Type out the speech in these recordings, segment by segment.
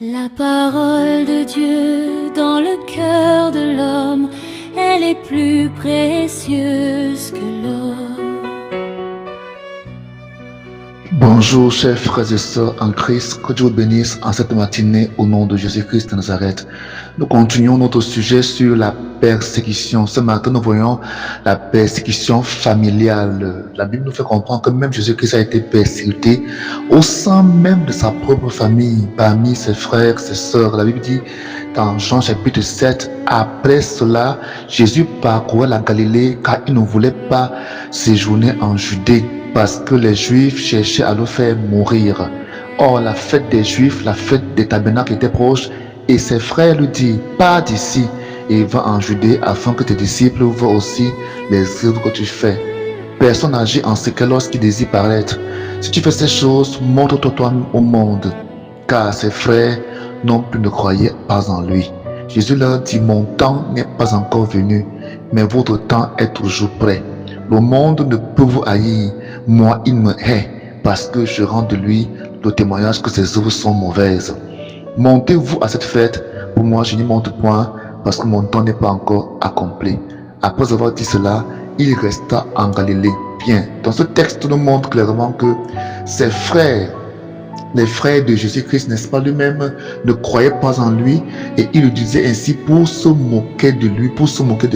La parole de Dieu dans le cœur de l'homme, elle est plus précieuse que l'or. Bonjour chers frères et sœurs en Christ, que Dieu vous bénisse en cette matinée au nom de Jésus-Christ de Nazareth. Nous continuons notre sujet sur la persécution. Ce matin, nous voyons la persécution familiale. La Bible nous fait comprendre que même Jésus-Christ a été persécuté au sein même de sa propre famille, parmi ses frères, ses sœurs. La Bible dit dans Jean chapitre 7, après cela, Jésus parcourait la Galilée car il ne voulait pas séjourner en Judée, parce que les Juifs cherchaient à le faire mourir. Or, la fête des Juifs, la fête des tabernacles était proche, et ses frères lui disent, pars d'ici et va en Judée, afin que tes disciples voient aussi les œuvres que tu fais. Personne n'agit en secret lorsqu'il désire paraître. Si tu fais ces choses, montre-toi toi-même au monde, car ses frères non plus ne croyaient pas en lui. Jésus leur dit, mon temps n'est pas encore venu, mais votre temps est toujours prêt. Le monde ne peut vous haïr, moi il me hait, parce que je rends de lui le témoignage que ses œuvres sont mauvaises. Montez-vous à cette fête, pour moi je n'y monte point, parce que mon temps n'est pas encore accompli. Après avoir dit cela, il resta en Galilée. Bien, dans ce texte nous montre clairement que ses frères, les frères de Jésus-Christ, n'est-ce pas, lui-même, ne croyaient pas en lui, et il le disait ainsi pour se moquer de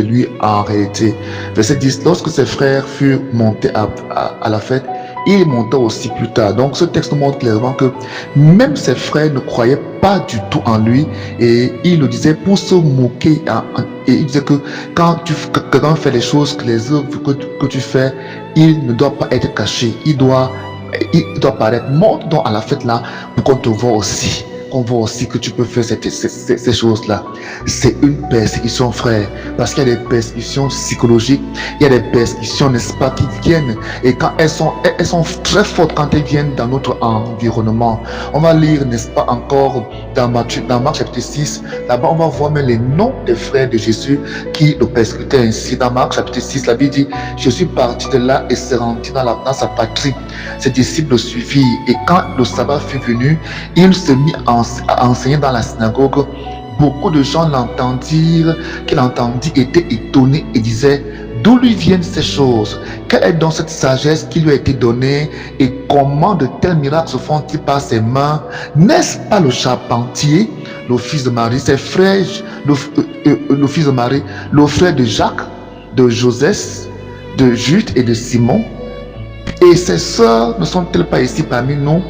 lui en réalité. Verset 10, lorsque ses frères furent montés à la fête, il monta aussi plus tard. Donc ce texte nous montre clairement que même ses frères ne croyaient pas du tout en lui, et il le disait pour se moquer. Et il disait que quand quelqu'un fait les choses, que les œuvres que tu fais, il ne doit pas être caché, il doit paraître. Monte donc à la fête là pour qu'on te voit aussi, qu'on voit aussi que tu peux faire ces choses là. C'est une persécution, frère, parce qu'il y a des persécutions psychologiques, il y a des persécutions, n'est-ce pas, qui viennent, et quand elles sont très fortes quand elles viennent dans notre environnement. On va lire, n'est-ce pas, encore dans Marc chapitre 6, là-bas on va voir même les noms des frères de Jésus qui le persécutaient ainsi. Dans Marc chapitre 6, la Bible dit, Jésus partit de là et se rendit dans sa patrie. Ses disciples le suivirent, et quand le sabbat fut venu, il se mit à enseigner dans la synagogue. Beaucoup de gens qu'il entendit étaient étonnés et disaient, d'où lui viennent ces choses? Quelle est donc cette sagesse qui lui a été donnée? Et comment de tels miracles se font-ils par ses mains? N'est-ce pas le charpentier, le fils de Marie, ses frères, le fils de Marie, le frère de Jacques, de Joseph, de Jude et de Simon? Et ses sœurs ne sont-elles pas ici parmi nous?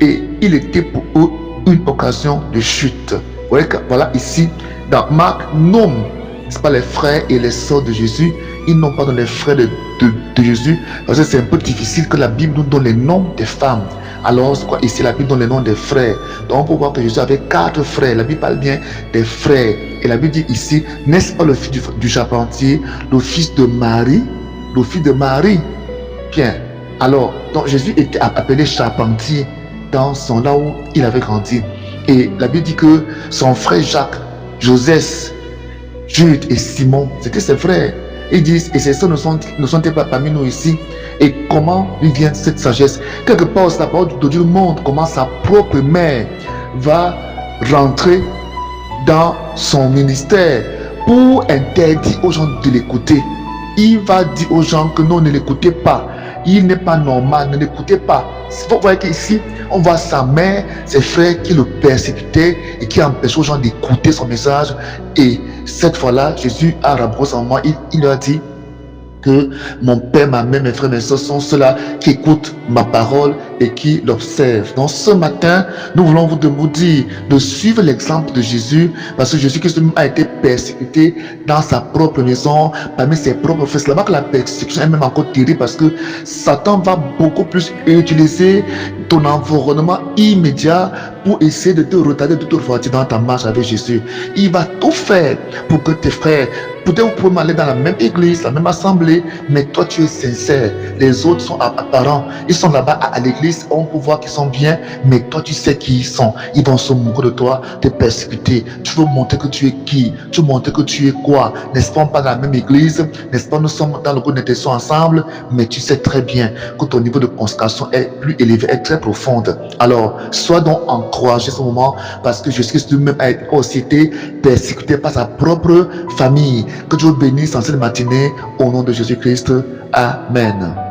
Et il était pour eux une occasion de chute. Vous voyez que voilà ici, dans Marc, nomme, n'est-ce pas, les frères et les sœurs de Jésus. Ils n'ont pas donné les frères de Jésus, parce que c'est un peu difficile que la Bible nous donne les noms des femmes. Alors, ici, la Bible donne les noms des frères. Donc, on peut voir que Jésus avait 4 frères. La Bible parle bien des frères. Et la Bible dit ici, n'est-ce pas le fils du charpentier, le fils de Marie, le fils de Marie? Bien. Alors, donc Jésus était appelé charpentier dans là où il avait grandi. Et la Bible dit que son frère Jacques, Joseph, Jude et Simon, c'était ses frères. Ils disent, et ces sœurs ne sont-elles pas parmi nous ici? Et comment lui vient cette sagesse? Quelque part, la parole de Dieu montre comment sa propre mère va rentrer dans son ministère pour interdire aux gens de l'écouter. Il va dire aux gens que non, ne l'écoutez pas. Il n'est pas normal, ne l'écoutez pas. Vous voyez qu'ici, on voit sa mère, ses frères qui le persécutaient et qui empêchaient aux gens d'écouter son message. Et cette fois-là, Jésus a rabroué son moment. Il leur dit que mon père, ma mère, mes frères, mes soeurs sont ceux-là qui écoutent ma parole et qui l'observent. Donc ce matin, nous voulons vous dire de suivre l'exemple de Jésus, parce que Jésus-Christ a été persécuté dans sa propre maison, parmi ses propres frères. C'est là-bas que la persécution est même encore terrible, parce que Satan va beaucoup plus utiliser ton environnement immédiat pour essayer de te retarder, de te refroidir dans ta marche avec Jésus. Il va tout faire pour que tes frères, peut-être vous pouvez aller dans la même église, la même assemblée, mais toi tu es sincère. Les autres sont apparents, ils sont là-bas à l'église, on peut voir qu'ils sont bien, mais toi tu sais qui ils sont. Ils vont se moquer de toi, te persécuter. Tu veux montrer que tu es qui? Tu veux montrer que tu es quoi? N'est-ce pas, pas dans la même église? N'est-ce pas, nous sommes dans le groupe d'intercession ensemble, mais tu sais très bien que ton niveau de consécration est plus élevé, est très profonde. Alors, sois donc en encourager ce moment parce que Jésus-Christ lui-même a aussi été persécuté par sa propre famille. Que Dieu bénisse en cette matinée au nom de Jésus-Christ. Amen.